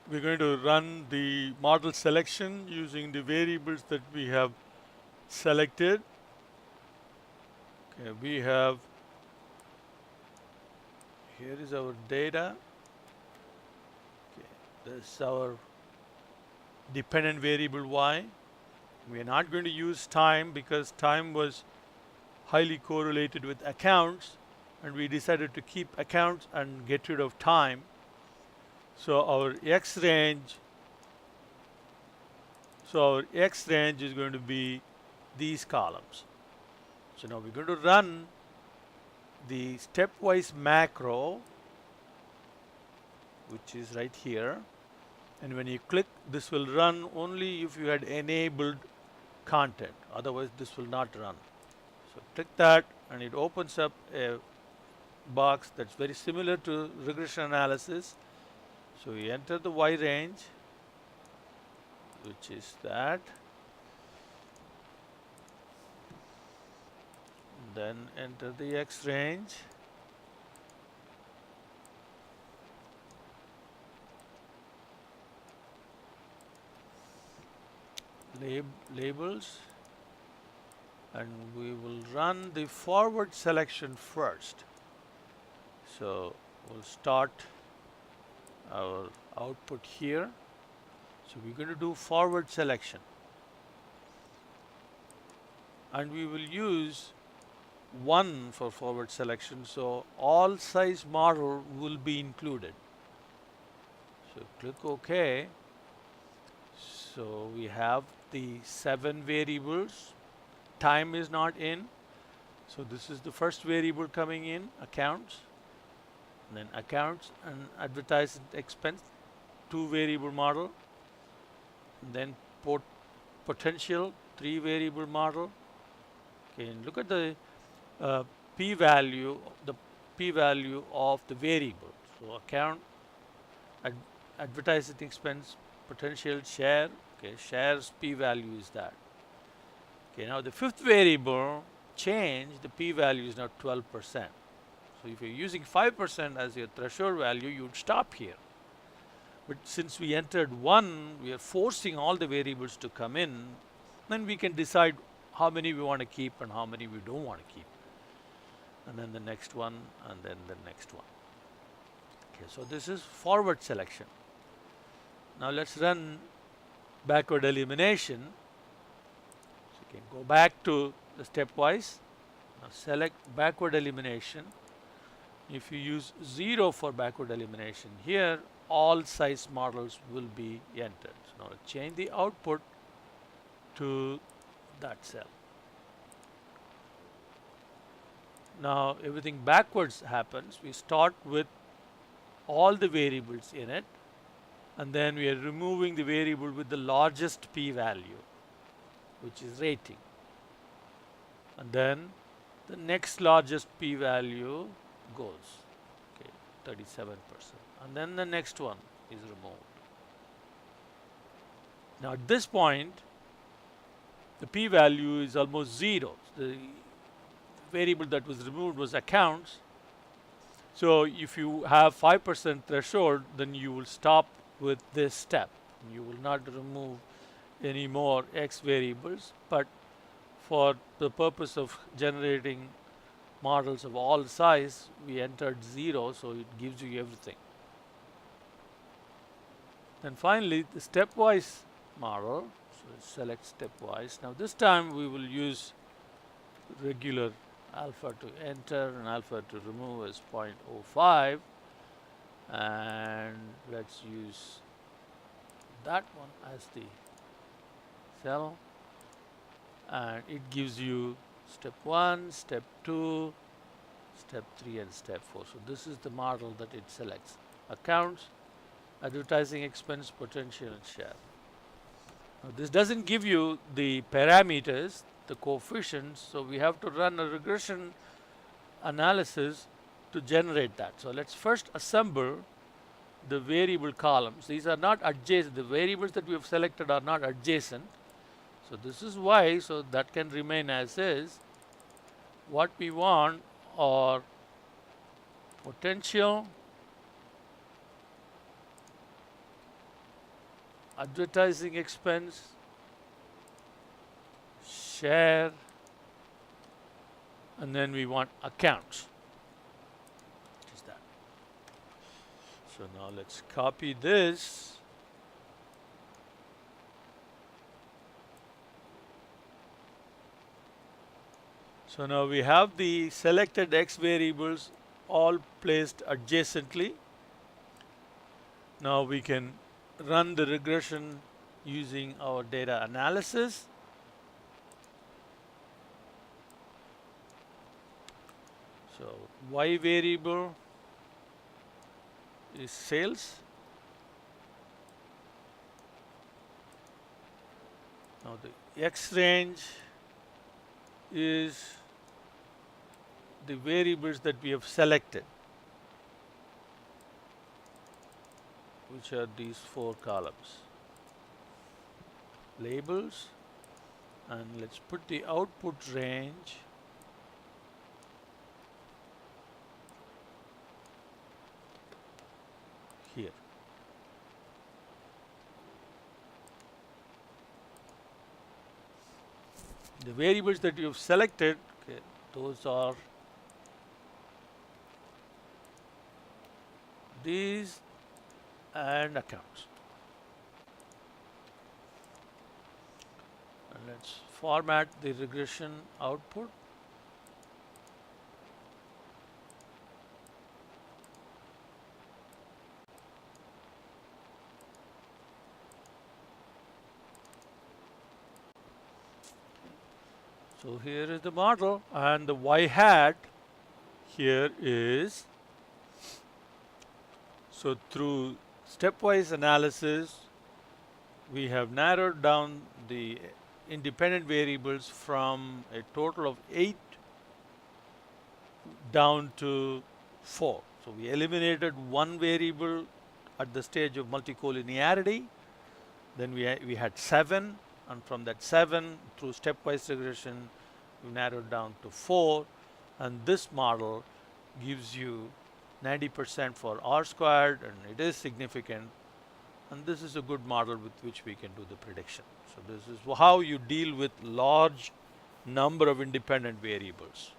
we're going to run the model selection using the variables that we have selected. Okay, we have, here is our data. Okay, this is our dependent variable y. We are not going to use time because time was highly correlated with accounts, and we decided to keep accounts and get rid of time. So our x range is going to be these columns. So now we're going to run the stepwise macro, which is right here. And when you click, this will run only if you had enabled content. Otherwise, this will not run. So click that, and it opens up a box that's very similar to regression analysis. So we enter the y range, which is that. Then enter the x range. Labels, and we will run the forward selection first. So we'll start our output here. So we're going to do forward selection, and we will use 1 for forward selection, so all size model will be included. So click OK. So we have the 7 variables. Time is not in, so this is the first variable coming in, accounts. And then accounts and advertisement expense, 2 variable model. And then potential, 3 variable model. Okay, and look at the p-value of the variable. So account, advertising expense, potential, share. Okay, shares p-value is that. Okay, now the 5th variable change, the p-value is now 12%. So if you're using 5% as your threshold value, you'd stop here. But since we entered 1, we are forcing all the variables to come in. Then we can decide how many we want to keep and how many we don't want to keep. And then the next one, and then the next one. Okay, so this is forward selection. Now let's run backward elimination. So you can go back to the stepwise. Now select backward elimination. If you use 0 for backward elimination, here all size models will be entered. So now let's change the output to that cell. Now everything backwards happens. We start with all the variables in it, and then we are removing the variable with the largest p-value, which is rating. And then the next largest p-value goes, okay, 37%. And then the next one is removed. Now at this point, the p-value is almost 0. The variable that was removed was accounts. So if you have 5% threshold, then you will stop with this step. You will not remove any more x variables, but for the purpose of generating models of all size, we entered 0, so it gives you everything. Then finally, the stepwise model. So select stepwise. Now this time we will use regular alpha to enter and alpha to remove as 0.05, and let's use that one as the cell, and it gives you step 1, step 2, step 3, and step 4. So this is the model that it selects: accounts, advertising expense, potential, and share. Now this doesn't give you the parameters, the coefficients, so we have to run a regression analysis to generate that. So let's first assemble the variable columns. These are not adjacent. The variables that we have selected are not adjacent. So this is y, so that can remain as is. What we want are potential, advertising expense, share, and then we want accounts. Which is that. So now let's copy this. So now we have the selected X variables all placed adjacently. Now we can run the regression using our data analysis. So Y variable is sales. Now the X range is the variables that we have selected, which are these 4 columns. Labels, and let's put the output range here. The variables that you have selected, okay, those are these and accounts. And let's format the regression output. So here is the model, and the Y hat here is, so through stepwise analysis we have narrowed down the independent variables from a total of 8 down to 4. So we eliminated one variable at the stage of multicollinearity, then we had 7, and from that 7 through stepwise regression we narrowed down to 4, and this model gives you 90% for R squared, and it is significant, and this is a good model with which we can do the prediction. So this is how you deal with large number of independent variables.